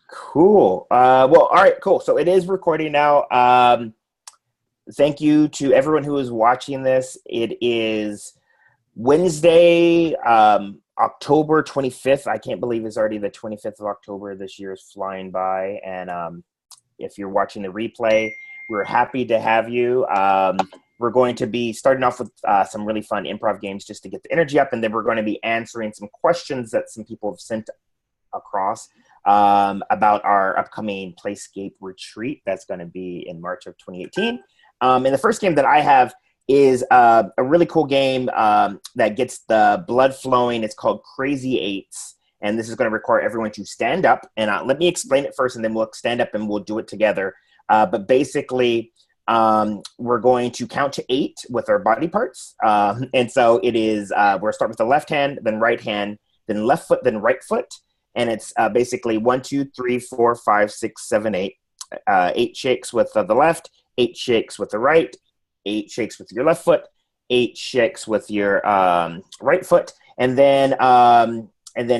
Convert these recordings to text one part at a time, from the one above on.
Cool. Well, all right, cool. So it is recording now. Thank you to everyone who is watching this. It is Wednesday, October 25th. I can't believe it's already the 25th of October. This year is flying by. And if you're watching the replay, we're happy to have you. We're going to be starting off with some really fun improv games just to get the energy up, and then we're going to be answering some questions that some people have sent across about our upcoming Playscape Retreat that's going to be in March of 2018. And the first game that I have is a really cool game that gets the blood flowing. It's called Crazy Eights, and this is going to require everyone to stand up. And let me explain it first, and then we'll stand up and we'll do it together. But basically, we're going to count to 8 with our body parts. And so it is, we'll start with the left hand, then right hand, then left foot, then right foot. And it's basically 1, 2, 3, 4, 5, 6, 7, 8. 8 shakes with the left, 8 shakes with the right, 8 shakes with your left foot, 8 shakes with your right foot, and then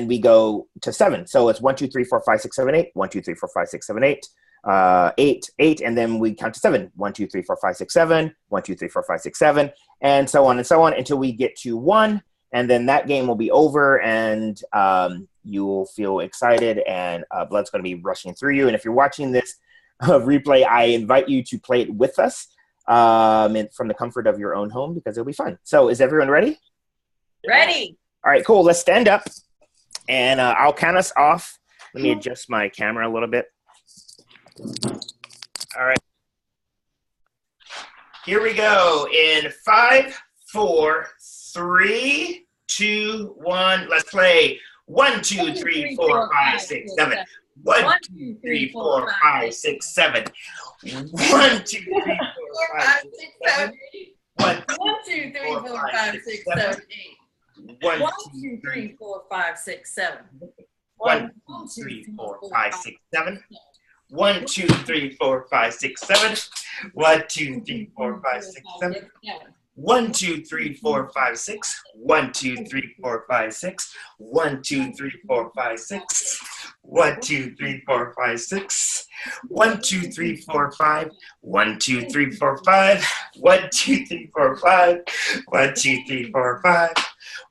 we go to 7. So it's 1, 2, 3, 4, 5, 6, 7, 8. 1, 2, 3, 4, 5, 6, 7, 8. 8, and then we count to 7. 1, 2, 3, 4, 5, 6, 7. 1, 2, 3, 4, 5, 6, 7, and so on until we get to 1. And then that game will be over, and you will feel excited, and blood's going to be rushing through you. And if you're watching this replay, I invite you to play it with us from the comfort of your own home, because it'll be fun. So is everyone ready? Ready. All right, cool. Let's stand up, and I'll count us off. Let me adjust my camera a little bit. All right. Here we go. In 5, 4, 3, 2, 1. Let's play. 1, 2, 3, 4, 5, 6, 7. 1, 2, 3, 4, 5, 6, 7. 1, 2, 3, 4, 5, 6, 7. 1, 2, 3, 4, 5, 6, 7. 1, 2, 3, 4, 5, 6, 7. 1, 2, 3, 4, 5, 6, 7. 1, 2, 3, 4, 5, 6, 7. 1, 2, 3, 4, 5, 6, 7. 1, 2, 3, 4, 5, 6. 1, 2, 3, 4, 5, 6. 1, 2, 3, 4, 5, 6. 1, 2, 3, 4, 5, 6. 1, 2, 3, 4, 5. 1, 2, 3, 4, 5. 1, 2, 3, 4, 5. 1, 2, 3, 4, 5.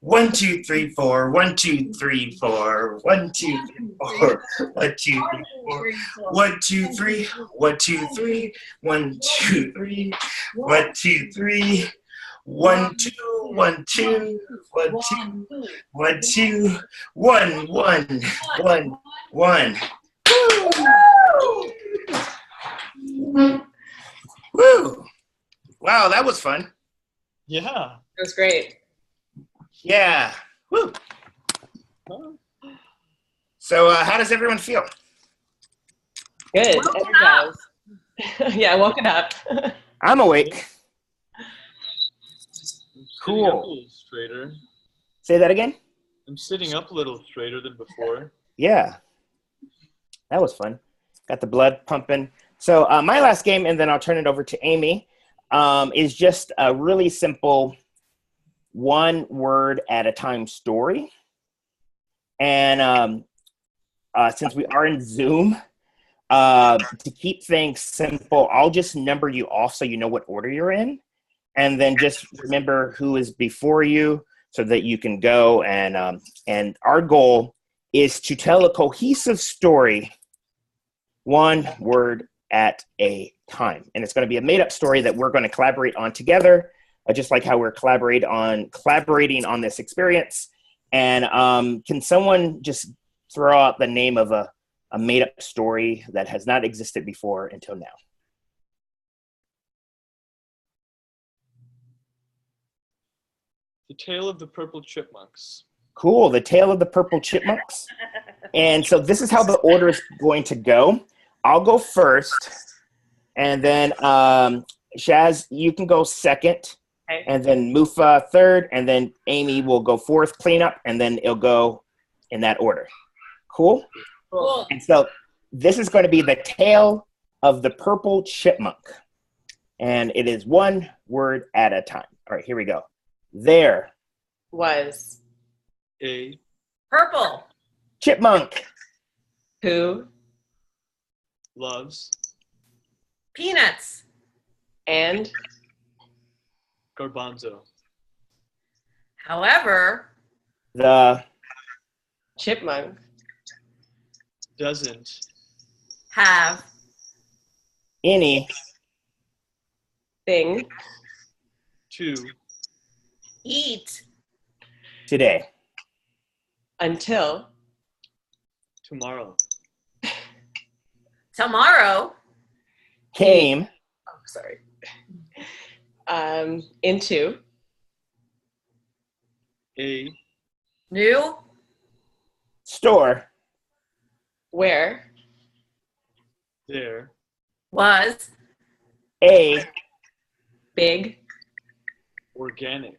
1, 2, 3, 4. 1, 2, 3, 4. 1, 2, 3, 4. 1, 2, 3, 4. 1, 2, 3. 1, 2, 3. 1, 2, 3. 1, 2, 3. 1, 2, 1, 2, 1, 2, 1, 2, 1, 1, 1, 1. Woo! Woo! Wow, that was fun. Yeah. It was great. Yeah. Woo! So, how does everyone feel? Good. Energized. Yeah, woken up. I'm awake. Sitting up a Cool. little straighter. Say that again? I'm sitting up a little straighter than before. Yeah. That was fun. Got the blood pumping. So my last game, and then I'll turn it over to Amy, is just a really simple 1 word at a time story. And since we are in Zoom, to keep things simple, I'll just number you off so you know what order you're in. And then just remember who is before you so that you can go. And our goal is to tell a cohesive story 1 word at a time. And it's going to be a made-up story that we're going to collaborate on together, just like how we're collaborating on this experience. And can someone just throw out the name of a made-up story that has not existed before until now? The Tale of the Purple Chipmunks. Cool, The Tale of the Purple Chipmunks. And so this is how the order is going to go. I'll go first, and then Shaz, you can go second, Okay. and then Mufa third, and then Amy will go fourth, clean up, and then it'll go in that order. Cool? Cool. And so this is going to be The Tale of the Purple Chipmunk. And it is 1 word at a time. All right, here we go. There Was A purple. chipmunk who loves peanuts and garbanzo. however The chipmunk Doesn't have any thing to eat today. until tomorrow. tomorrow Came sorry into A new store where there was a big organic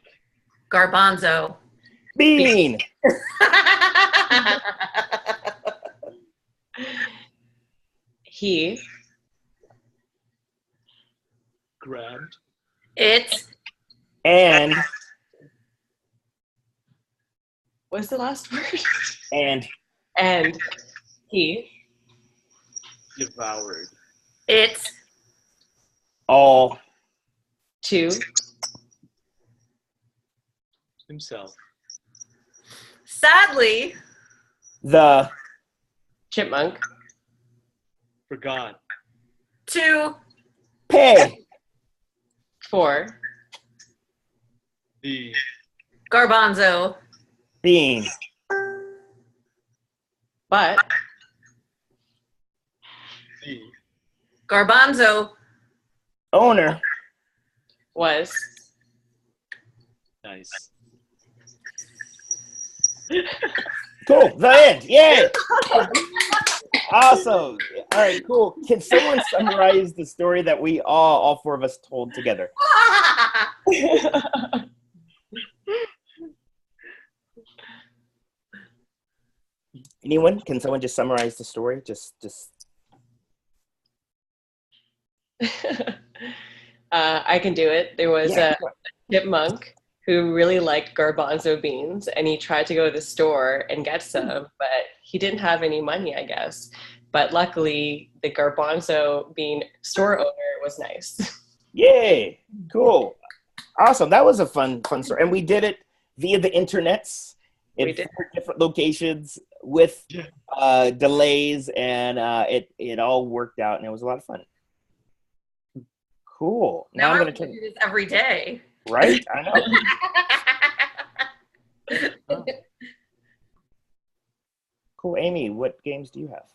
garbanzo. bean. He grabbed it And what's the last word? and And he devoured it all to himself. sadly the chipmunk Forgot to pay for the garbanzo, bean. but the garbanzo Owner was nice. cool. The end. Yay! Awesome. All right, cool. Can someone summarize the story that we all four of us told together? Anyone? Can someone just summarize the story? Just I can do it. There was Yeah, a chipmunk who really liked garbanzo beans, and he tried to go to the store and get some, but he didn't have any money, I guess. But luckily, the garbanzo bean store owner was nice. yay! Cool. Awesome. That was a fun story. And we did it via the internets in We did. 4 different locations with delays, and it all worked out, and it was a lot of fun. Cool. Now I'm I going want to to turn. do this every day. Right? I know. Cool. Amy, what games do you have?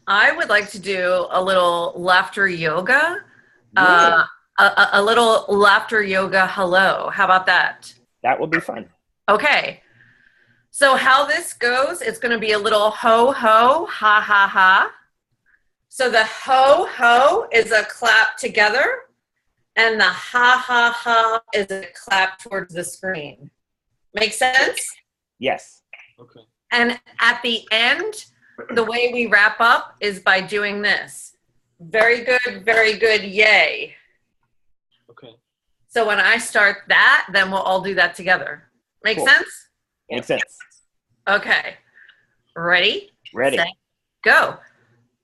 I would like to do a little laughter yoga. Yeah, A little laughter yoga hello. How about that? that will be fun. Okay. So how this goes, it's going to be a little ho ho, ha ha ha. So the ho ho is a clap together, and the ha ha ha is a clap towards the screen. Make sense? Yes. Okay. And at the end, the way we wrap up is by doing this. Very good, yay. Okay. So when I start that, then we'll all do that together. Make Cool. sense? Makes sense. Okay. Ready? Ready. Set, go.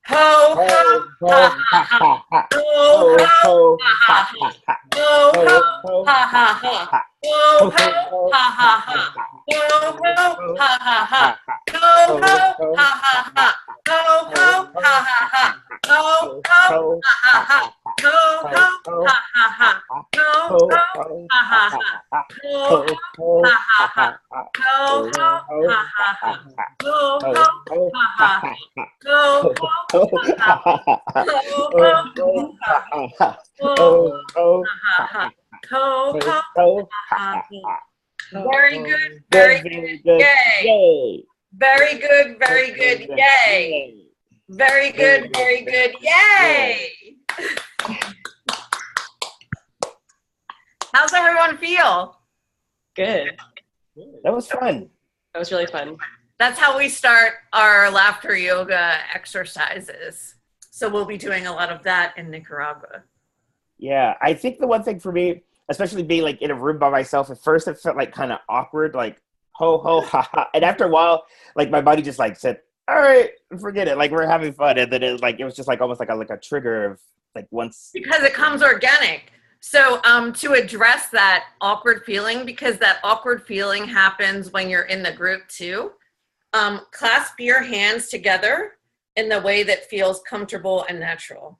Ho, ho, ha, ha, ha. ha. Ho, ho, ha, ha, ha. ho, ho, ha, ha, ha. ha. Ho, ho, ha, ha, ha. Ho, ho, ha, ha, ha. Ho, ho, ha, ha, ha. Ho, ho, ha, ha, ha. Ho, ho, ha, ha, ha. Ho, ho, ha, ha, ha. Ho, ho, ha, ha, ha. Ho, ho, ha, ha, ha. Ho, ho, ha, ha, ha. Ho, ho, ha, ha, ha. Ho, ho, ha, ha, ha. Ho, ho, ha, ha, ha. Ho, ho, ha, ha. Ho, ho, ha, ha. Very good, very good, yay. Yay. Very good, yay. Very good, yay. How's everyone feel? Good. That was fun. That was really fun. That's how we start our laughter yoga exercises. So we'll be doing a lot of that in Nicaragua. Yeah, I think the one thing for me, especially being like in a room by myself, at first it felt like kind of awkward, like ho ho ha ha, and after a while, like my body just like said all right, forget it. Like we're having fun, and then it was just like almost like a trigger of like once because it comes organic. So to address that awkward feeling, because that awkward feeling happens when you're in the group too, clasp your hands together in the way that feels comfortable and natural.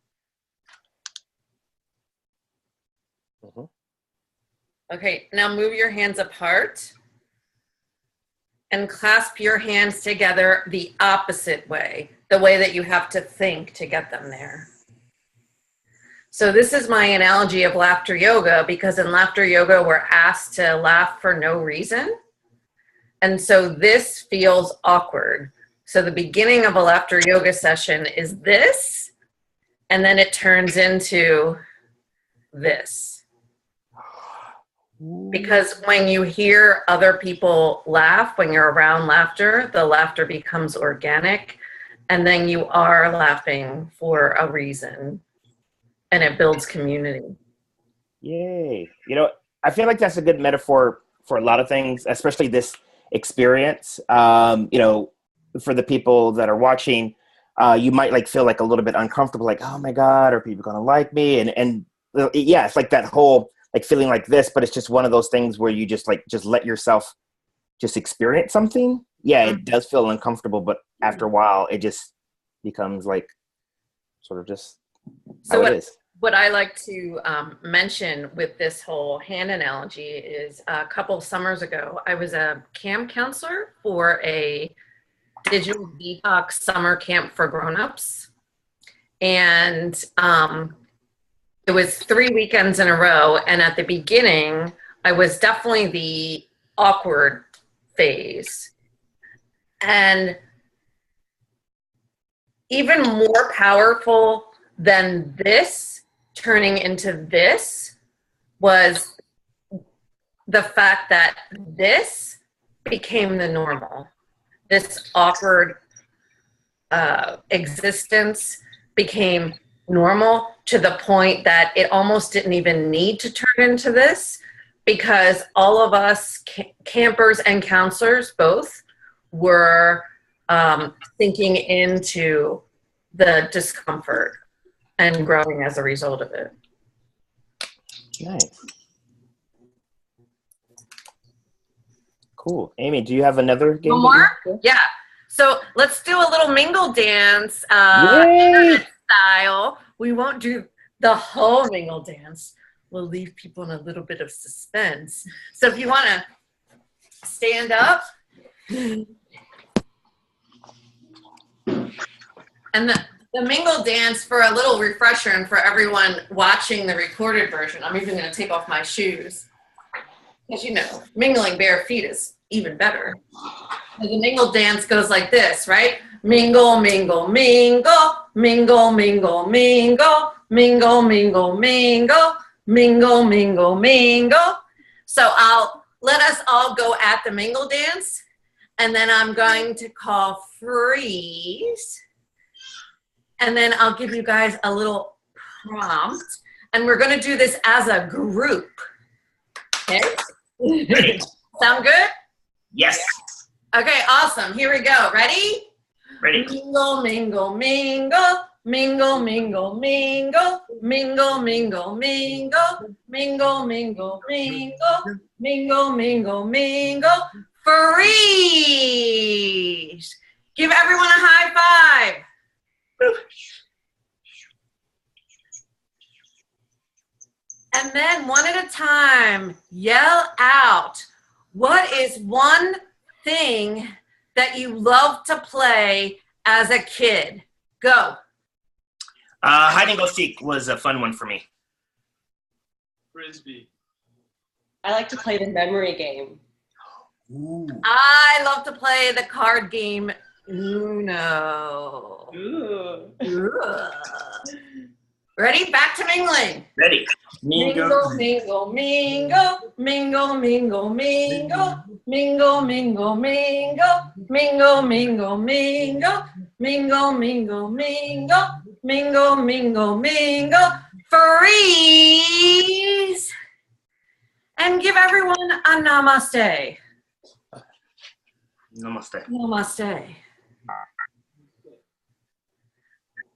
Mhm. Okay, now move your hands apart and clasp your hands together the opposite way, the way that you have to think to get them there. So this is my analogy of laughter yoga, because in laughter yoga, we're asked to laugh for no reason. And so this feels awkward. So the beginning of a laughter yoga session is this, and then it turns into this. Because when you hear other people laugh, when you're around laughter, the laughter becomes organic, and then you are laughing for a reason, and it builds community. Yay. You know, I feel like that's a good metaphor for a lot of things, especially this experience. You know, for the people that are watching, you might like feel like a little bit uncomfortable, like, oh my God, are people going to like me? And yeah, it's like that whole like feeling like this, but it's just one of those things where you just let yourself just experience something. Yeah, it does feel uncomfortable, but after a while, it just becomes like sort of just how it is. What I like to mention with this whole hand analogy is a couple of summers ago, I was a camp counselor for a digital detox summer camp for grownups. And it was 3 weekends in a row. And at the beginning, I was definitely the awkward phase. And even more powerful than this, turning into this, was the fact that this became the normal. This awkward existence became normal to the point that it almost didn't even need to turn into this, because all of us campers and counselors both were sinking into the discomfort and growing as a result of it. Nice. Cool. Amy, do you have another game? One more? Yeah. So let's do a little mingle dance Yay! style. We won't do the whole mingle dance. We'll leave people in a little bit of suspense. So if you want to stand up. And the mingle dance, for a little refresher and for everyone watching the recorded version, I'm even going to take off my shoes. Because, you know, mingling bare feet is even better. And the mingle dance goes like this, right? Mingle, mingle, mingle, mingle, mingle, mingle, mingle, mingle, mingle, mingle, mingle, mingle. So I'll let us all go at the mingle dance, and then I'm going to call freeze. And then I'll give you guys a little prompt, and we're going to do this as a group. Okay? Sound good? Yes. Okay, awesome. Here we go. Ready? Ready. Mingle, mingle, mingle. Mingle, mingle, mingle. Mingle, mingle, mingle. Mingle, mingle, mingle. Mingle, mingle, mingle. Freeze! Give everyone a high five. And then one at a time, yell out, what is one thing that you love to play as a kid? Go. Hide and go seek was a fun one for me. Frisbee. I like to play the memory game. Ooh. I love to play the card game Uno. Ooh. Ooh. Ready? Back to mingling. Ready. Mingle, mingle, mingle, mingle, mingle, mingle, mingle, mingle, mingle, mingle, mingle, mingle, mingle, mingle, mingle, mingle, mingle, mingle, freeze, and give everyone a namaste. Namaste. Namaste.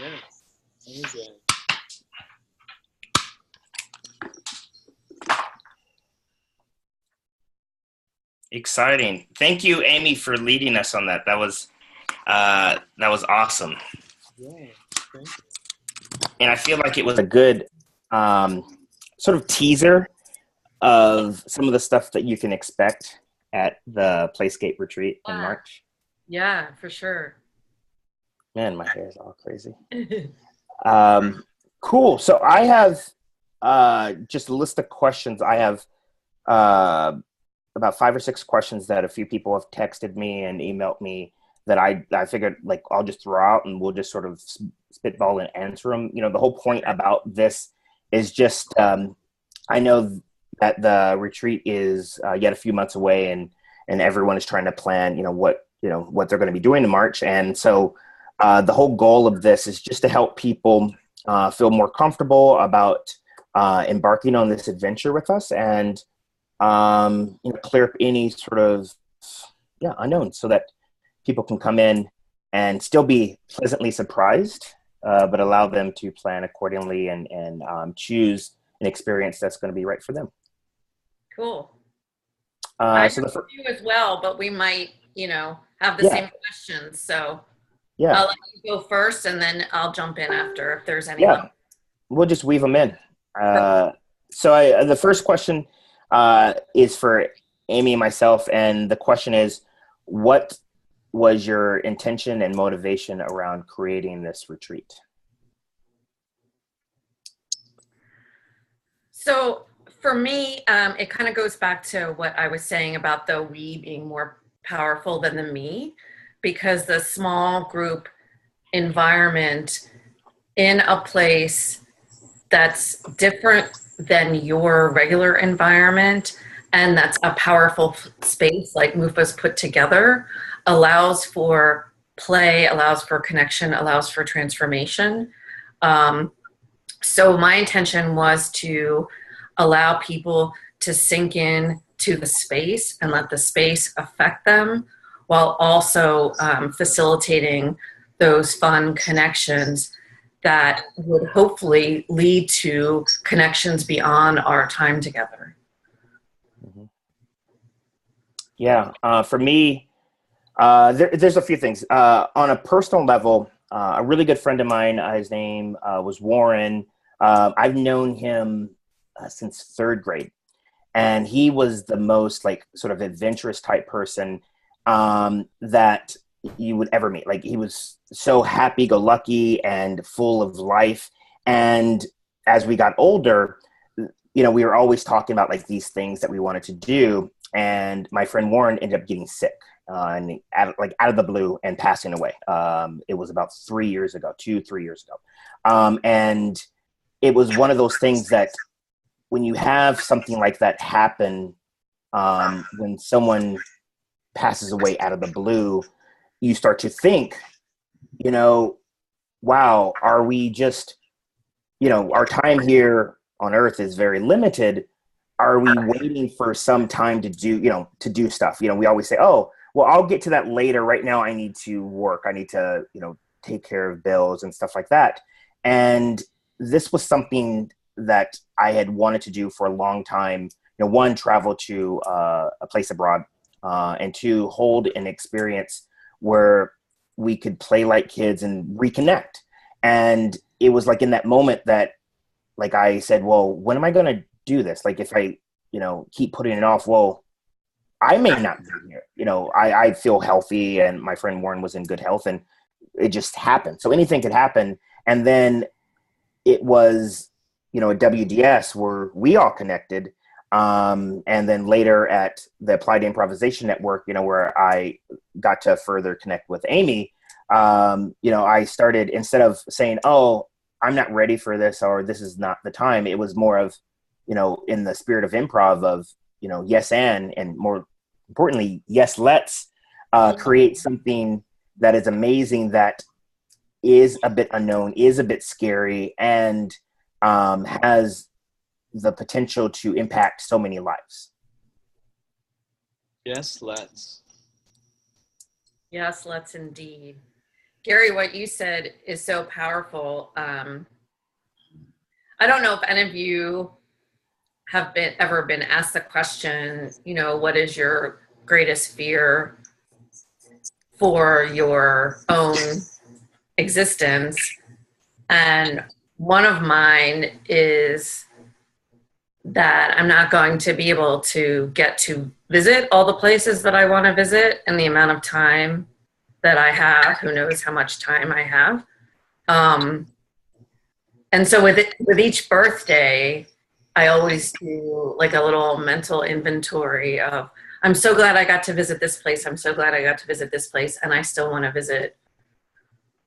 Yes. Amazing. Exciting. Thank you, Amy, for leading us on that. That was awesome. Yeah. Thank you. And I feel like it was a good sort of teaser of some of the stuff that you can expect at the Playscape Retreat in March. Yeah, for sure. Man, my hair is all crazy. Cool. So I have just a list of questions. I have about 5 or 6 questions that a few people have texted me and emailed me that I figured like I'll just throw out and we'll just sort of spitball and answer them. You know, the whole point about this is just I know that the retreat is yet a few months away, and everyone is trying to plan, what they're going to be doing in March. And so the whole goal of this is just to help people feel more comfortable about embarking on this adventure with us, and clear up any sort of unknowns, so that people can come in and still be pleasantly surprised, but allow them to plan accordingly and choose an experience that's going to be right for them. Cool. I so know you as well, but we might, have the same questions. So I'll let you go first, and then I'll jump in after if there's anyone. Yeah, we'll just weave them in. So the first question is for Amy and myself, and the question is, what was your intention and motivation around creating this retreat? So for me, it kind of goes back to what I was saying about the we being more powerful than the me, because the small group environment in a place that's different than your regular environment, and that's a powerful space like MUFA's put together, allows for play, allows for connection, allows for transformation. So my intention was to allow people to sink in to the space and let the space affect them, while also facilitating those fun connections that would hopefully lead to connections beyond our time together. Mm-hmm. Yeah, for me, there's a few things. On a personal level, a really good friend of mine, his name was Warren. I've known him since 3rd grade, and he was the most sort of adventurous type person that you would ever meet. Like, he was so happy-go-lucky and full of life. And as we got older, we were always talking about these things that we wanted to do. And my friend Warren ended up getting sick and out of the blue and passing away. It was about 3 years ago, 2-3 years ago. And it was one of those things that when you have something like that happen, when someone passes away out of the blue, you start to think, wow, are we just, our time here on earth is very limited. Are we waiting for some time to do stuff? We always say, oh, well, I'll get to that later. Right now I need to work. I need to, take care of bills and stuff like that. And this was something that I had wanted to do for a long time. One, travel to a place abroad, and 2, hold an experience where we could play like kids and reconnect. And it was in that moment that I said, well, when am I going to do this? If I, keep putting it off, well, I may not be here. I feel healthy, and my friend Warren was in good health, and it just happened. So anything could happen. And then it was, a WDS where we all connected. And then later at the Applied Improvisation Network, where I got to further connect with Amy, I started, instead of saying, oh, I'm not ready for this, or this is not the time, it was more of, in the spirit of improv of, yes, and more importantly, yes, let's create something that is amazing, that is a bit unknown, is a bit scary, and has the potential to impact so many lives. Yes, let's. Yes, let's indeed. Gary, what you said is so powerful. I don't know if any of you have ever been asked the question, you know, what is your greatest fear for your own existence? And one of mine is that I'm not going to be able to get to visit all the places that I want to visit in the amount of time that I have. Who knows how much time I have. And so with each birthday, I always do like a little mental inventory of, I'm so glad I got to visit this place. I'm so glad I got to visit this place. And I still want to visit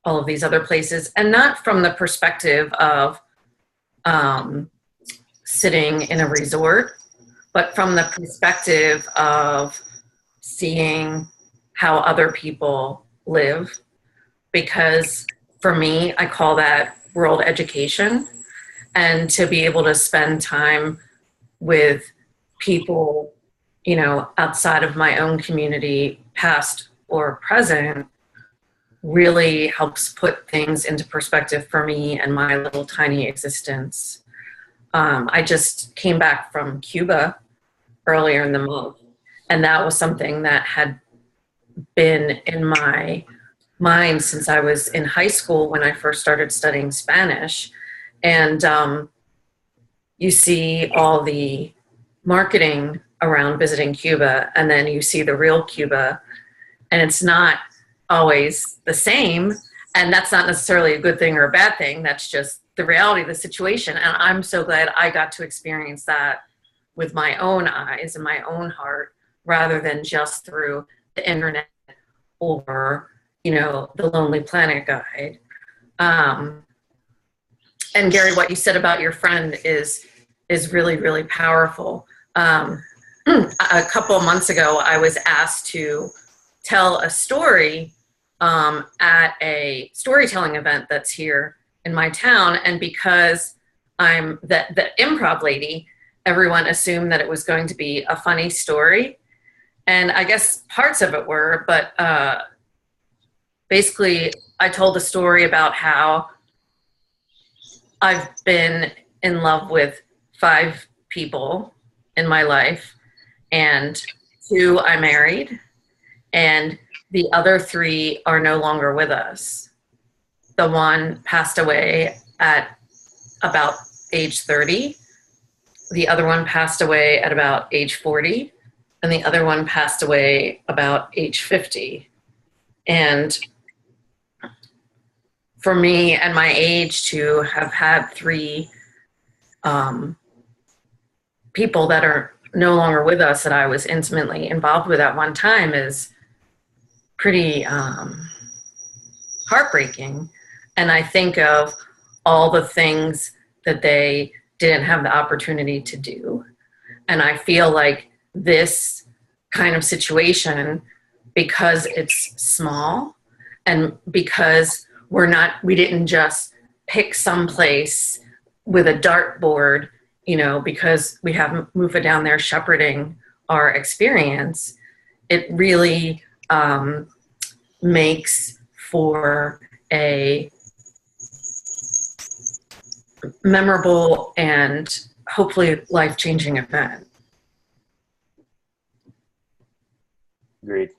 all of these other places. And not from the perspective of sitting in a resort, but from the perspective of seeing how other people live. Because for me, I call that world education. And to be able to spend time with people, you know, outside of my own community, past or present, really helps put things into perspective for me and my little tiny existence. I just came back from Cuba earlier in the month, and that was something that had been in my mind since I was in high school when I first started studying Spanish. And you see all the marketing around visiting Cuba, and then you see the real Cuba, and it's not always the same. And that's not necessarily a good thing or a bad thing. That's just the reality of the situation. And I'm so glad I got to experience that with my own eyes and my own heart, rather than just through the internet or, you know, the Lonely Planet guide. And Gary, what you said about your friend is really, really powerful. A couple of months ago, I was asked to tell a story at a storytelling event that's here in my town. And because I'm the improv lady, everyone assumed that it was going to be a funny story. And I guess parts of it were, but basically I told a story about how I've been in love with 5 people in my life, and 2 I married, and the other 3 are no longer with us. The one passed away at about age 30. The other one passed away at about age 40. And the other one passed away about age 50. And for me and my age to have had 3 people that are no longer with us that I was intimately involved with at one time is pretty heartbreaking. And I think of all the things that they didn't have the opportunity to do. And I feel like this kind of situation, because it's small and because we didn't just pick some place with a dartboard, you know, because we have Mufa down there shepherding our experience, it really makes for a memorable and hopefully life-changing event. Agreed.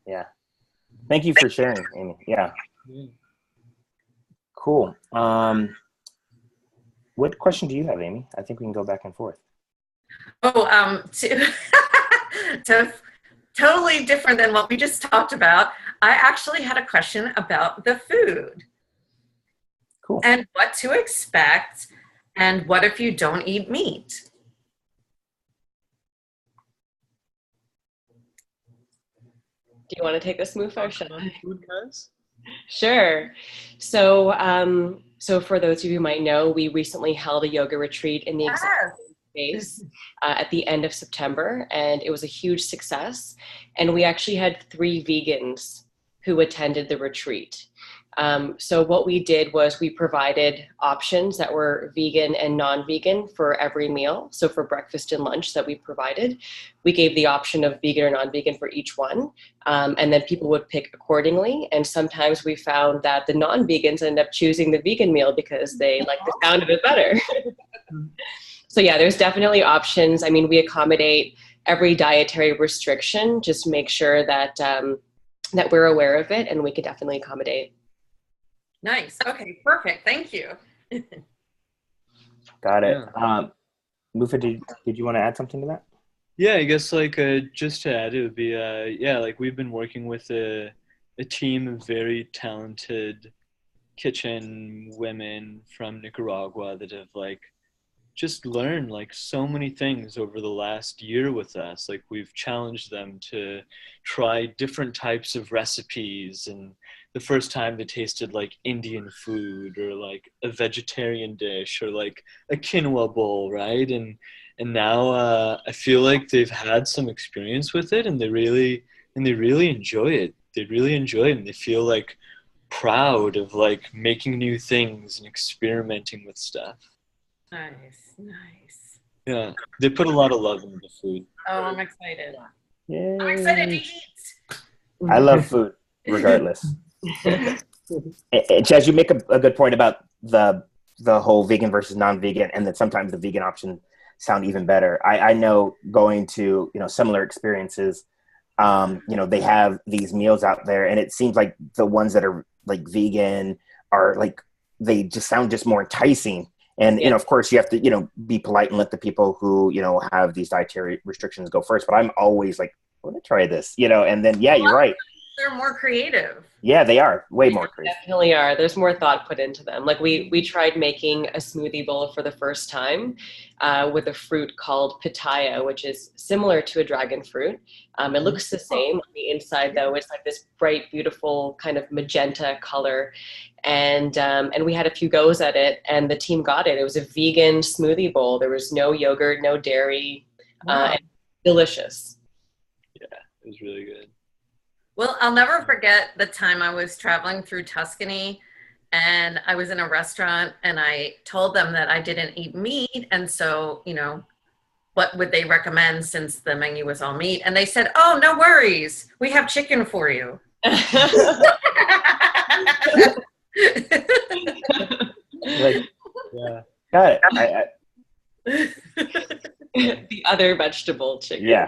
Yeah. Thank you for sharing, Amy. Yeah. Cool. What question do you have, Amy? I think we can go back and forth. Oh, to totally different than what we just talked about. I actually had a question about the food. Cool. And what to expect, and what if you don't eat meat? Do you want to take this, Mufa, or should I? Food, guys? Sure. So, so for those of you who might know, we recently held a yoga retreat in the exact space at the end of September, and it was a huge success. And we actually had 3 vegans who attended the retreat. So what we did was we provided options that were vegan and non-vegan for every meal. So for breakfast and lunch that we provided, we gave the option of vegan or non-vegan for each one. And then people would pick accordingly. And sometimes we found that the non-vegans ended up choosing the vegan meal because they like the sound of it better. So yeah, there's definitely options. I mean, we accommodate every dietary restriction, just make sure that that we're aware of it, and we can definitely accommodate. Nice. Okay, perfect. Thank you. Got it. Yeah. Mufa, did you want to add something to that? Yeah, I guess like just to add, it would be yeah, like we've been working with a team of very talented kitchen women from Nicaragua that have like just learned like so many things over the last year with us. Like we've challenged them to try different types of recipes, and the first time they tasted like Indian food or like a vegetarian dish or like a quinoa bowl, right? And now I feel like they've had some experience with it, and they really enjoy it. They really enjoy it, and they feel like proud of like making new things and experimenting with stuff. Nice, nice. Yeah, they put a lot of love into the food. Oh, I'm excited. Yay. I'm excited to eat. I love food, regardless. And Chaz, you make a good point about the whole vegan versus non-vegan, and that sometimes the vegan option sound even better. I know going to similar experiences. They have these meals out there, and it seems like the ones that are like vegan are like they just sound just more enticing. And of course, you have to be polite and let the people who have these dietary restrictions go first. But I'm always like, let me try this, and then you're right. They're more creative. Yeah, they are way more creative. Definitely are. There's more thought put into them. Like we tried making a smoothie bowl for the first time with a fruit called pitaya, which is similar to a dragon fruit. It looks the same on the inside, though. It's like this bright, beautiful kind of magenta color. And we had a few goes at it, and the team got it. It was a vegan smoothie bowl. There was no yogurt, no dairy, and delicious. Yeah, it was really good. Well, I'll never forget the time I was traveling through Tuscany, and I was in a restaurant, and I told them that I didn't eat meat, and so, what would they recommend since the menu was all meat? And they said, oh, no worries. We have chicken for you. Like, Yeah. got it. The other vegetable chicken. Yeah.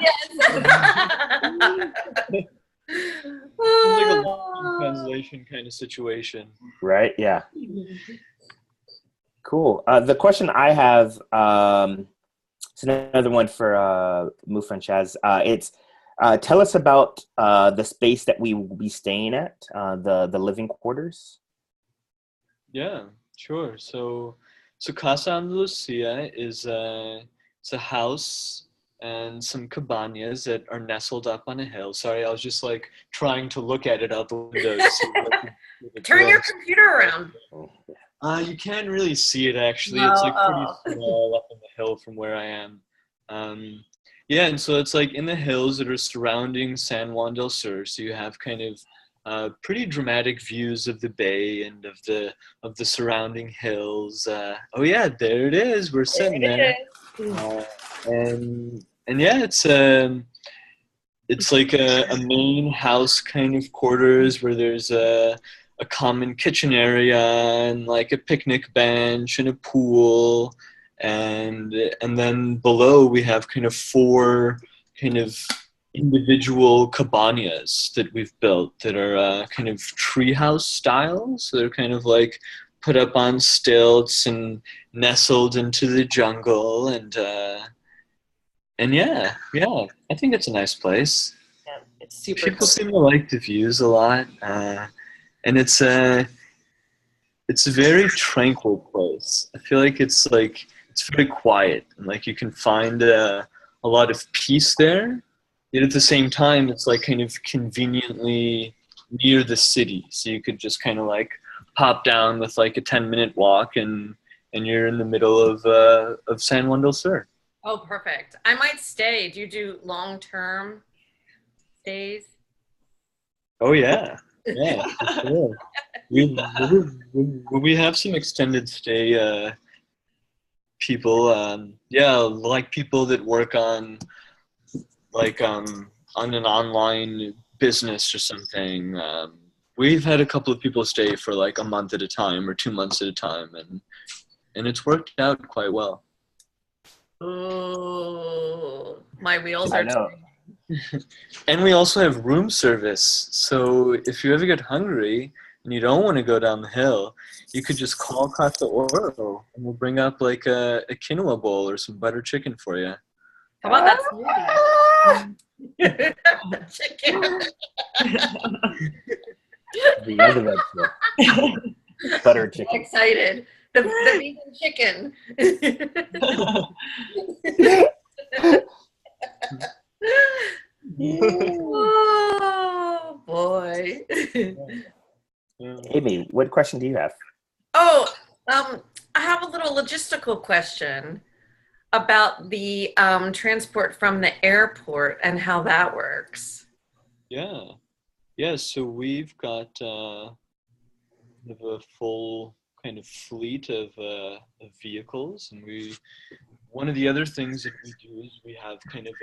It's like a long translation kind of situation. Right. Yeah. Cool. The question I have, it's another one for Mufa and Chaz. It's tell us about the space that we will be staying at, the living quarters. Yeah, sure. So Casa Andalucia is it's a house and some cabañas that are nestled up on a hill. Sorry, I was just like trying to look at it out the window. Turn your computer around. You can't really see it actually. No. It's like pretty small up on the hill from where I am. Yeah, and so it's like in the hills that are surrounding San Juan del Sur. So you have kind of pretty dramatic views of the bay and of the surrounding hills. Oh yeah, there it is. We're sitting there. And yeah, it's like a main house kind of quarters where there's a common kitchen area and like a picnic bench and a pool, and then below we have kind of 4 kind of individual cabañas that we've built that are kind of treehouse style. So they're kind of like put up on stilts and nestled into the jungle, and yeah, I think it's a nice place. Yeah, it's super People cool. seem to like the views a lot, and it's a very tranquil place. I feel like it's very quiet, and like you can find a lot of peace there. Yet at the same time, it's like kind of conveniently near the city, so you could just kind of like pop down with like a 10-minute walk, and you're in the middle of San Juan del Sur. Oh, perfect. I might stay. Do you do long-term stays? Oh yeah, for sure. we have some extended stay people. Like people that work on on an online business or something. We've had a couple of people stay for like a month at a time or 2 months at a time, and it's worked out quite well. Ooh, my wheels I are know. turning. And we also have room service. So if you ever get hungry and you don't want to go down the hill, you could just call across the Oro and we'll bring up like a quinoa bowl or some butter chicken for you. How about that smoothie? Chicken. The other vegetable. Butter chicken. Excited. The vegan chicken. Oh boy. Amy, what question do you have? Oh, I have a little logistical question about the transport from the airport and how that works. Yeah, so we've got a full kind of fleet of vehicles, and one of the other things that we do is we have kind of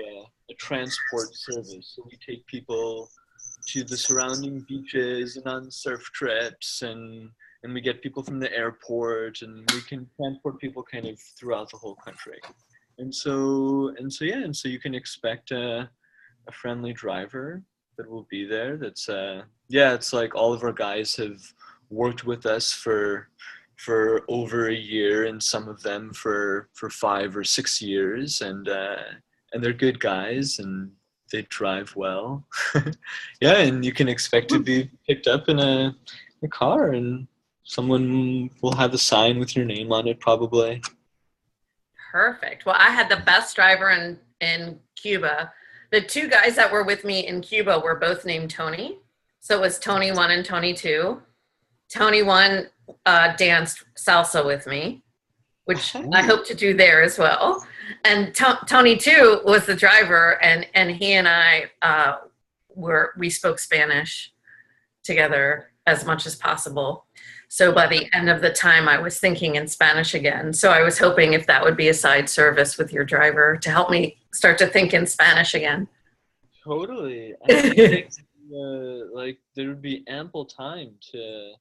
a transport service. So we take people to the surrounding beaches and on surf trips, and we get people from the airport, and we can transport people kind of throughout the whole country. And so you can expect a friendly driver that will be there. That's it's like all of our guys have worked with us for over a year, and some of them for 5 or 6 years, and they're good guys and they drive well. Yeah, and you can expect to be picked up in a car, and someone will have a sign with your name on it probably. Perfect. Well, I had the best driver in Cuba. The 2 guys that were with me in Cuba were both named Tony. So it was Tony 1 and Tony 2. Tony 1 danced salsa with me, which I hope to do there as well. And Tony 2 was the driver, and he and I we spoke Spanish together as much as possible. So by the end of the time, I was thinking in Spanish again. So I was hoping if that would be a side service with your driver to help me start to think in Spanish again. Totally. I think like there would be ample time to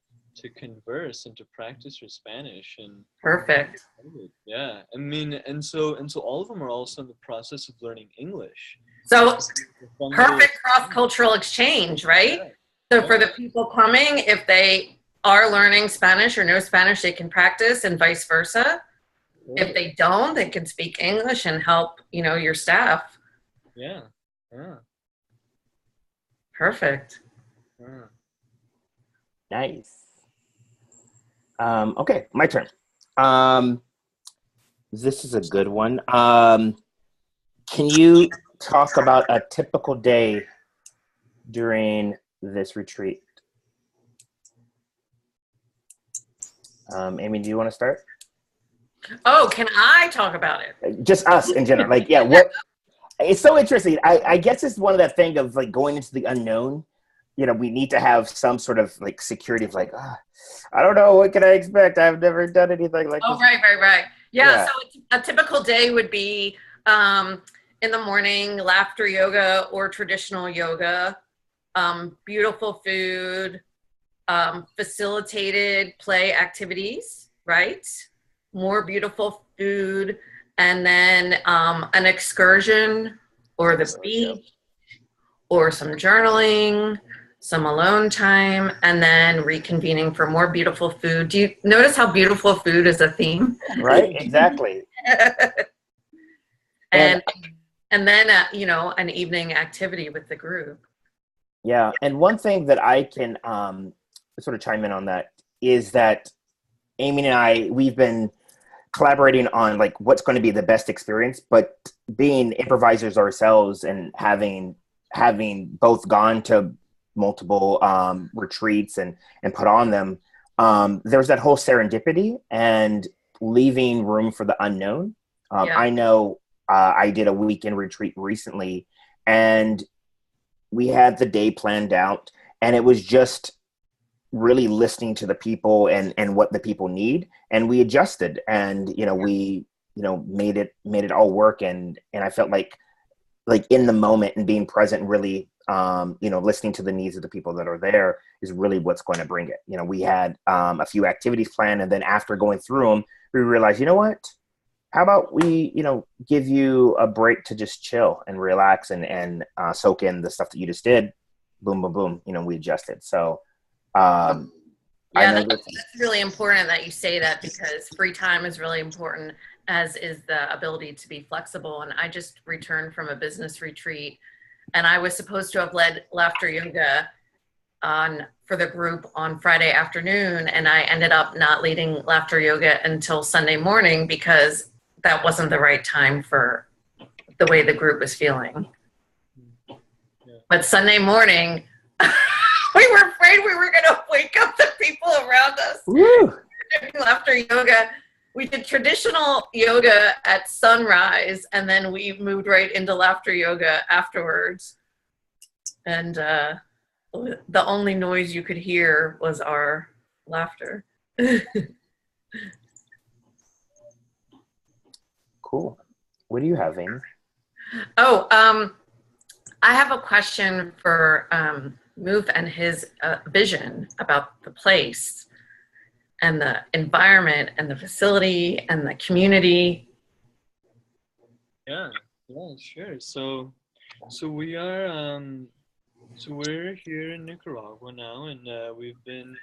converse and to practice your Spanish. And Perfect. Yeah, I mean, and so all of them are also in the process of learning English. So perfect cross-cultural exchange, right? So for the people coming, if they are learning Spanish or know Spanish, they can practice, and vice versa. If they don't, they can speak English and help, your staff. Yeah. Perfect. Yeah. Nice. Okay, my turn. This is a good one. Can you talk about a typical day during this retreat? Amy, do you want to start? Oh, can I talk about it? Just us in general. Like, yeah, what? It's so interesting. I guess it's one of that thing of like going into the unknown. We need to have some sort of like security of like, I don't know, what can I expect? I've never done anything like this. Right. Yeah, so a typical day would be in the morning, laughter yoga or traditional yoga, beautiful food, facilitated play activities, right? More beautiful food, and then an excursion or the beach or some journaling, some alone time, and then reconvening for more beautiful food. Do you notice how beautiful food is a theme? Right, exactly. and then, an evening activity with the group. Yeah, and one thing that I can sort of chime in on that is that Amy and I, we've been collaborating on like what's going to be the best experience, but being improvisers ourselves and having both gone to multiple retreats and put on them, there's that whole serendipity and leaving room for the unknown. I know I did a weekend retreat recently, and we had the day planned out, and it was just really listening to the people and what the people need, and we adjusted, and we made it all work, and I felt like in the moment and being present and really listening to the needs of the people that are there is really what's going to bring it. We had a few activities planned, and then after going through them, we realized, what, how about we give you a break to just chill and relax and soak in the stuff that you just did. Boom, boom, boom. We adjusted. So Yeah, I know that's really important that you say that, because free time is really important, as is the ability to be flexible. And I just returned from a business retreat, and I was supposed to have led laughter yoga for the group on Friday afternoon, and I ended up not leading laughter yoga until Sunday morning because that wasn't the right time for the way the group was feeling. But Sunday morning, we were afraid we were going to wake up the people around us. Woo! Laughter yoga. We did traditional yoga at sunrise, and then we moved right into laughter yoga afterwards. And the only noise you could hear was our laughter. Cool. What do you have, Amy? Oh, I have a question for Moof and his vision about the place and the environment and the facility and the community. Yeah, sure. So we are we're here in Nicaragua now, and we've been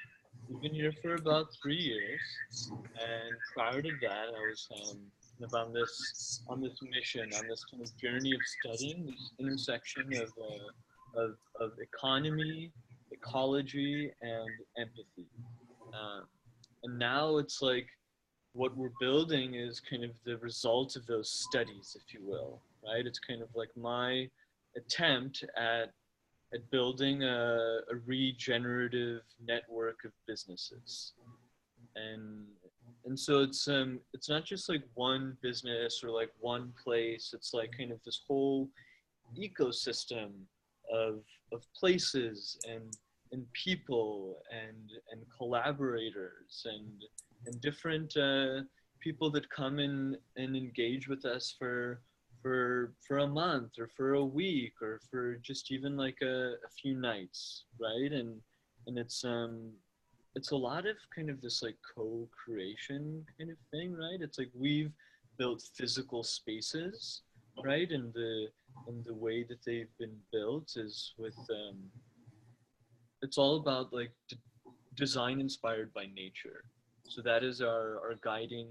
here for about 3 years. And prior to that, I was on this mission, on this kind of journey of studying this intersection of economy, ecology, and empathy. And now it's like what we're building is kind of the result of those studies, if you will, right? It's kind of like my attempt at building a regenerative network of businesses. And so it's not just like one business or like one place. It's like kind of this whole ecosystem of places and people and collaborators and different people that come in and engage with us for a month or for a week or for just even like a few nights, right? And it's a lot of kind of this like co-creation kind of thing, right? It's like we've built physical spaces, right? And the way that they've been built is with it's all about like design inspired by nature. So that is our guiding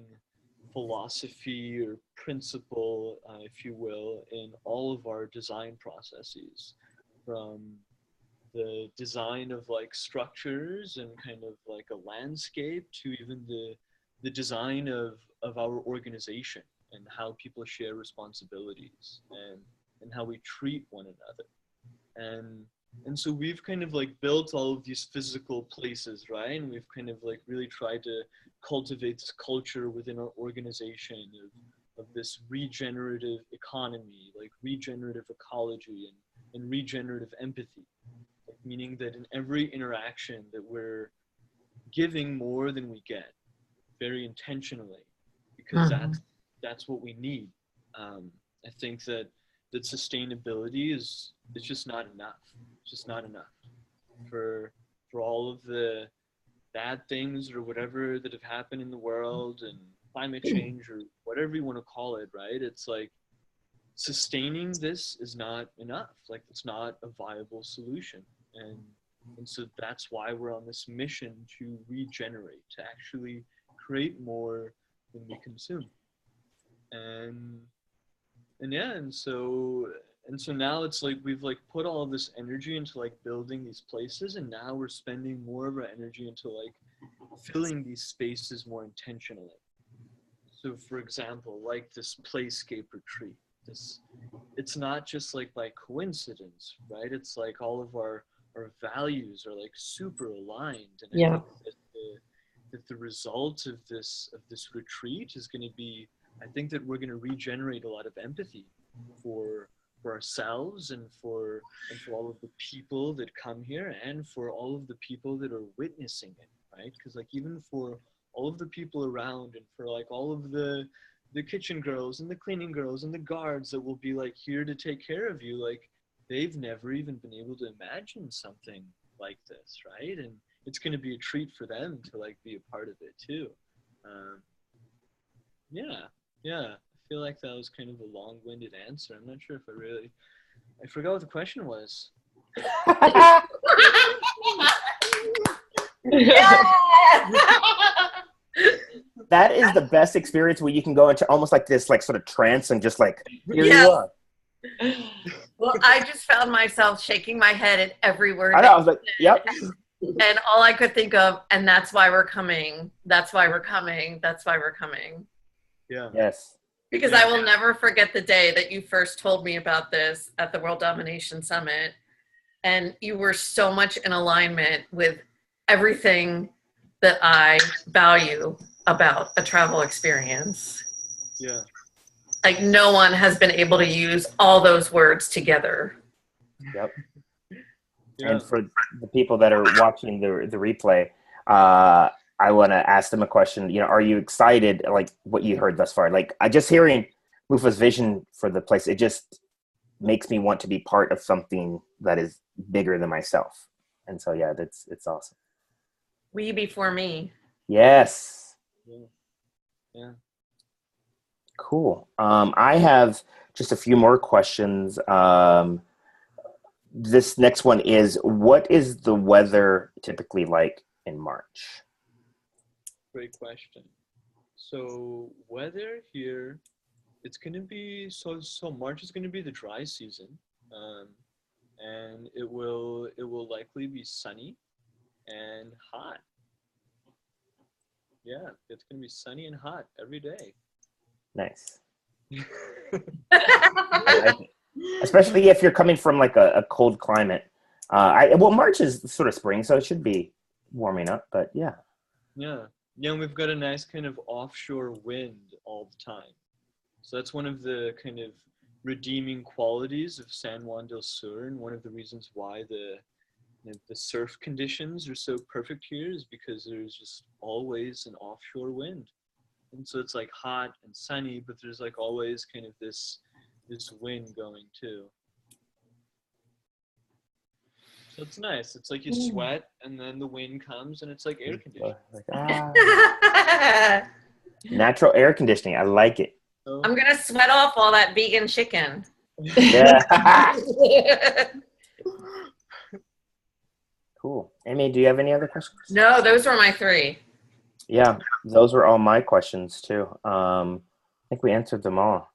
philosophy or principle, if you will, in all of our design processes, from the design of like structures and kind of like a landscape to even the design of our organization and how people share responsibilities and how we treat one another. And so we've kind of like built all of these physical places, right? And we've kind of like really tried to cultivate this culture within our organization of this regenerative economy, like regenerative ecology and regenerative empathy. Like, meaning that in every interaction that we're giving more than we get, very intentionally, because that's what we need. I think that sustainability is just not enough. It's just not enough for all of the bad things or whatever that have happened in the world and climate change or whatever you want to call it, right? It's like sustaining this is not enough. Like, it's not a viable solution. And so that's why we're on this mission to regenerate, to actually create more than we consume. And so now it's like we've like put all of this energy into like building these places, and now we're spending more of our energy into like filling these spaces more intentionally. So for example, like this Playscape Retreat, it's not just like by coincidence, right? It's like all of our values are like super aligned, and I think that the result of this retreat is going to be, I think that we're going to regenerate a lot of empathy for ourselves and for all of the people that come here and for all of the people that are witnessing it, right? Because like even for all of the people around and for like all of the kitchen girls and the cleaning girls and the guards that will be like here to take care of you, like they've never even been able to imagine something like this, right? And it's going to be a treat for them to like be a part of it too. Yeah. I feel like that was kind of a long-winded answer. I'm not sure if I forgot what the question was. That is the best experience where you can go into almost like this, like sort of trance and just like, here you are. Well, I just found myself shaking my head at every word. I know, I was like, yep. And all I could think of, and that's why we're coming. That's why we're coming. That's why we're coming. Yeah. Yes. Because I will never forget the day that you first told me about this at the World Domination Summit. And you were so much in alignment with everything that I value about a travel experience. Yeah. Like no one has been able to use all those words together. Yep. Yeah. And for the people that are watching the replay, I want to ask them a question. You know, are you excited, like what you heard thus far? Like, just hearing Mufa's vision for the place, it just makes me want to be part of something that is bigger than myself. And so, yeah, it's awesome. We before me. Yes. Yeah. Cool. I have just a few more questions. This next one is, what is the weather typically like in March? Great question. So weather here, it's going to be, so March is going to be the dry season. And it will likely be sunny and hot. Yeah, it's going to be sunny and hot every day. Nice. I like it. Especially if you're coming from like a cold climate. Well, March is sort of spring, so it should be warming up, but yeah. Yeah, and we've got a nice kind of offshore wind all the time. So that's one of the kind of redeeming qualities of San Juan del Sur, and one of the reasons why the surf conditions are so perfect here is because there's just always an offshore wind. And so it's like hot and sunny, but there's like always kind of this wind going too. So it's nice. It's like you sweat and then the wind comes and it's like air conditioning. Natural air conditioning. I like it. So, I'm going to sweat off all that vegan chicken. Yeah. Cool. Amy, do you have any other questions? No, those were my 3. Yeah, those were all my questions too. I think we answered them all.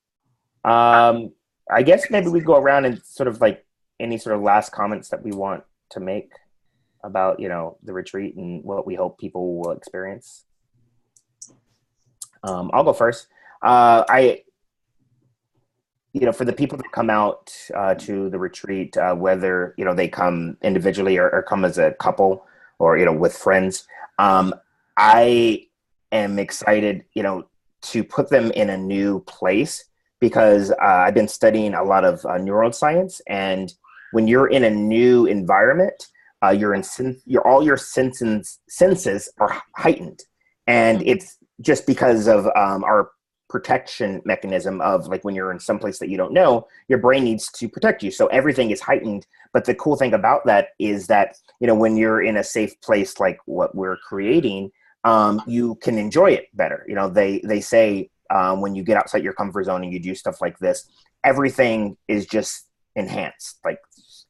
I guess maybe we go around and sort of like any sort of last comments that we want to make about, you know, the retreat and what we hope people will experience. I'll go first. You know, for the people that come out to the retreat, whether, you know, they come individually or come as a couple or, you know, with friends, I am excited, you know, to put them in a new place because I've been studying a lot of neuroscience, and when you're in a new environment, all your senses are heightened, and it's just because of our protection mechanism of like when you're in some place that you don't know, your brain needs to protect you, so everything is heightened. But the cool thing about that is that, you know, when you're in a safe place like what we're creating, you can enjoy it better. You know, they say when you get outside your comfort zone and you do stuff like this, everything is just enhanced. Like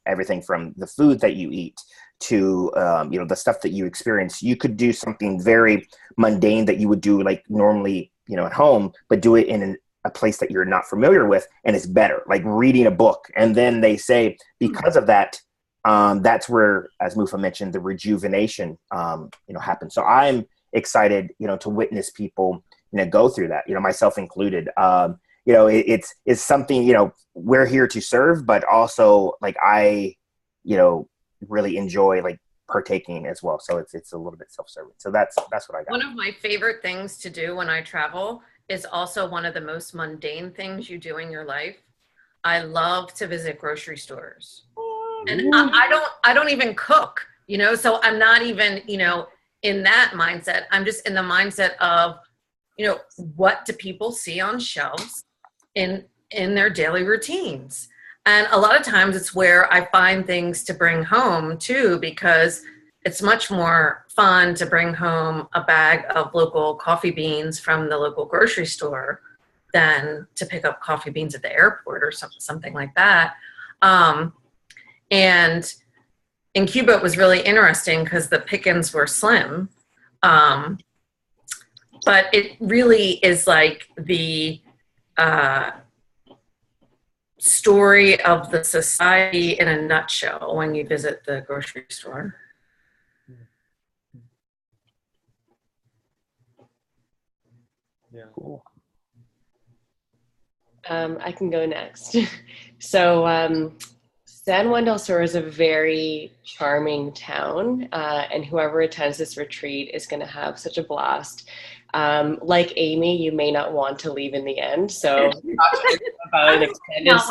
everything from the food that you eat to you know, the stuff that you experience. You could do something very mundane that you would do like normally, you know, at home, but do it in a place that you're not familiar with, and it's better. Like reading a book, and then they say because of that, that's where, as Mufa mentioned, the rejuvenation you know, happens. So I'm excited, you know, to witness people, you know, go through that, you know, myself included. You know, it's something, you know, we're here to serve, but also like I, you know, really enjoy like partaking as well. So it's a little bit self-serving. So that's what I got. One of my favorite things to do when I travel is also one of the most mundane things you do in your life. I love to visit grocery stores. And I don't even cook, you know, so I'm not even, you know, in that mindset. I'm just in the mindset of, you know, what do people see on shelves in their daily routines? And a lot of times it's where I find things to bring home too, because it's much more fun to bring home a bag of local coffee beans from the local grocery store than to pick up coffee beans at the airport or something like that. And in Cuba, it was really interesting because the pickings were slim. But it really is like the story of the society in a nutshell when you visit the grocery store. Yeah. Cool. I can go next. So San Juan del Sur is a very charming town, and whoever attends this retreat is going to have such a blast. Like Amy, you may not want to leave in the end, so talk about an extended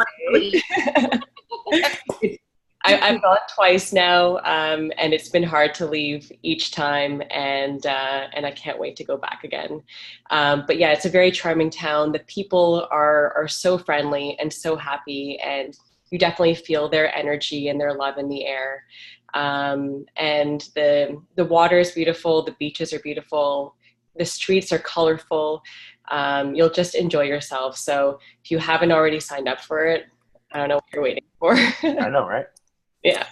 stay. I've gone twice now, and it's been hard to leave each time, and I can't wait to go back again. But yeah, it's a very charming town. The people are so friendly and so happy, and you definitely feel their energy and their love in the air. And the water is beautiful. The beaches are beautiful. The streets are colorful. You'll just enjoy yourself. So if you haven't already signed up for it, I don't know what you're waiting for. I know, right? Yeah.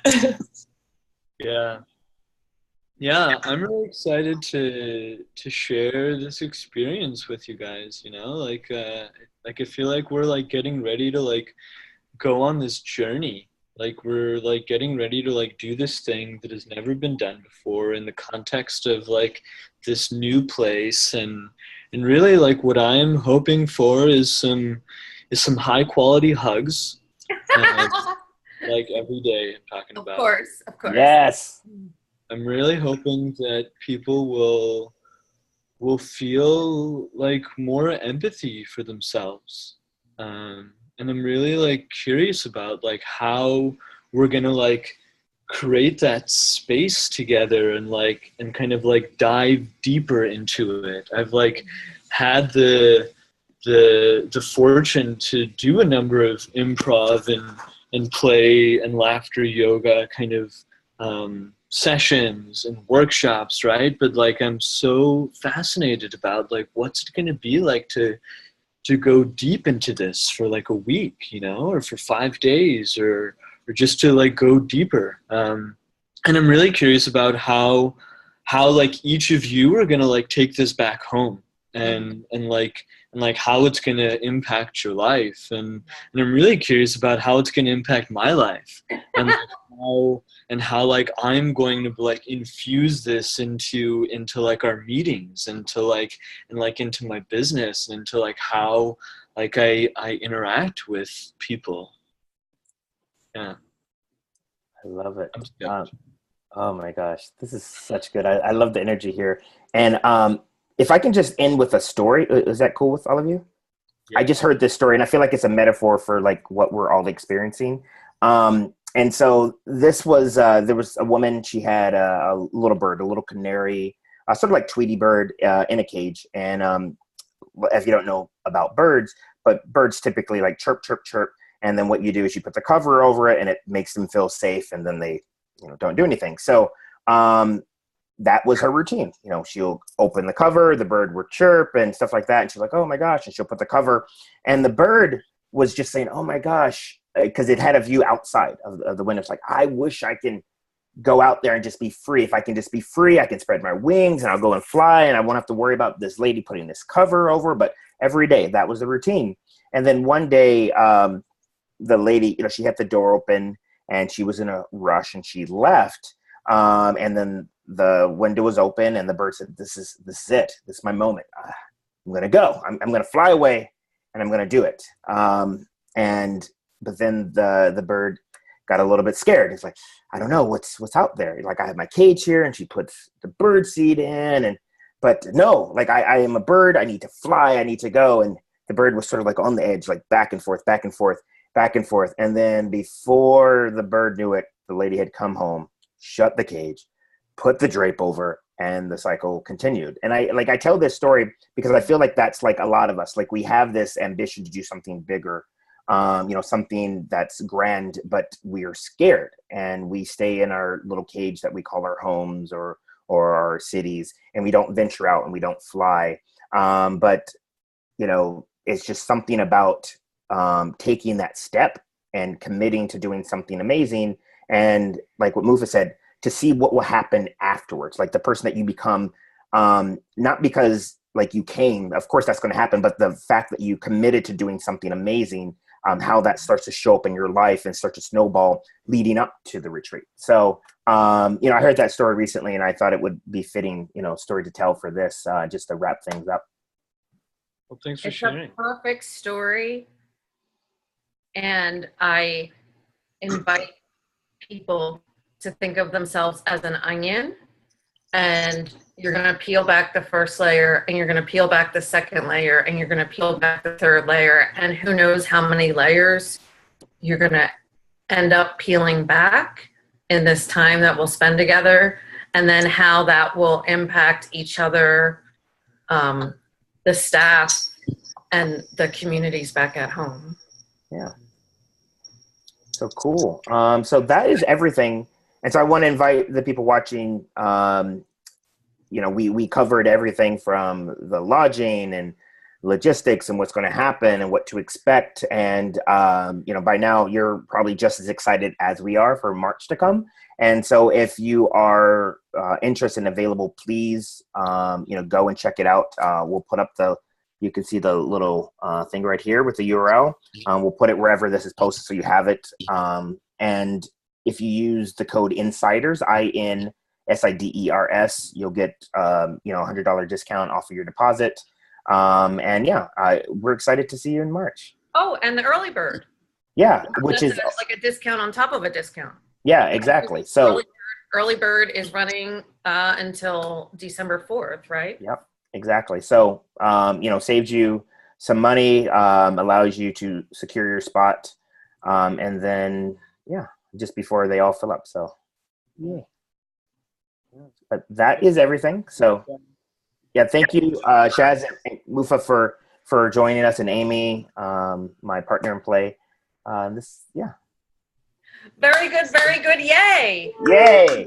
Yeah, I'm really excited to share this experience with you guys, you know, like I feel like we're like getting ready to like go on this journey. Like we're like getting ready to like do this thing that has never been done before in the context of like this new place, and really like what I'm hoping for is some high quality hugs. Like every day I'm talking about. Of course. Yes. I'm really hoping that people will feel like more empathy for themselves. And I'm really like curious about like how we're gonna like create that space together and kind of like dive deeper into it. I've like had the fortune to do a number of improv and play and laughter yoga kind of sessions and workshops, right? But like I'm so fascinated about like what's it going to be like to go deep into this for like a week, you know, or for 5 days, or just to like go deeper. And I'm really curious about how like each of you are going to like take this back home and how it's going to impact your life. And I'm really curious about how it's going to impact my life, and how like I'm going to like infuse this into like our meetings, into my business, and into like how like I interact with people. Yeah. I love it. Oh my gosh, this is such good. I love the energy here. And if I can just end with a story, is that cool with all of you? Yeah. I just heard this story, and I feel like it's a metaphor for like what we're all experiencing. And so this was, there was a woman, she had a little bird, a little canary, sort of like Tweety bird in a cage. And if you don't know about birds, but birds typically like chirp, chirp, chirp. And then what you do is you put the cover over it and it makes them feel safe, and then they, don't do anything. So that was her routine. She'll open the cover, the bird would chirp and stuff like that. And she's like, oh my gosh. And she'll put the cover, and the bird was just saying, oh my gosh, because it had a view outside of the window. It's like, I wish I can go out there and just be free. If I can just be free, I can spread my wings and I'll go and fly, and I won't have to worry about this lady putting this cover over. But every day that was the routine. And then one day, the lady, she had the door open and she was in a rush and she left. And then the window was open and the bird said, this is it. This is my moment. I'm going to go. I'm going to fly away and I'm going to do it. But then the bird got a little bit scared. It's like, I don't know what's out there. Like, I have my cage here, and she puts the bird seed in, but no, like I am a bird. I need to fly. I need to go. And the bird was sort of like on the edge, like back and forth. back and forth. And then before the bird knew it, the lady had come home, shut the cage, put the drape over, and the cycle continued. And I tell this story because I feel like that's like a lot of us. Like, we have this ambition to do something bigger, something that's grand, but we're scared, and we stay in our little cage that we call our homes or our cities, and we don't venture out and we don't fly. But it's just something about taking that step and committing to doing something amazing. And like what Mufa said, to see what will happen afterwards, like the person that you become, not because like you came, of course that's going to happen, but the fact that you committed to doing something amazing, how that starts to show up in your life and start to snowball leading up to the retreat. So, I heard that story recently, and I thought it would be fitting, story to tell for this, just to wrap things up. Well, thanks for sharing. It's a perfect story. And I invite people to think of themselves as an onion, and you're going to peel back the first layer, and you're going to peel back the second layer, and you're going to peel back the third layer, and who knows how many layers you're going to end up peeling back in this time that we'll spend together, and then how that will impact each other, the staff, and the communities back at home. Yeah. So cool. So that is everything. And so I want to invite the people watching, we covered everything from the lodging and logistics and what's going to happen and what to expect. And, by now you're probably just as excited as we are for March to come. And so if you are interested and available, please, go and check it out. We'll put up you can see the little thing right here with the URL. We'll put it wherever this is posted so you have it. And if you use the code INSIDERS, INSIDERS, you'll get $100 discount off of your deposit. We're excited to see you in March. Oh, and the early bird. Yeah, which is like a discount on top of a discount. Yeah, exactly. So early bird is running until December 4th, right? Yep, exactly. So saves you some money, allows you to secure your spot, and then just before they all fill up. So yeah. But that is everything. So thank you, Shaz and Mufa for joining us, and Amy, my partner in play. Very good, very good. Yay! Yay!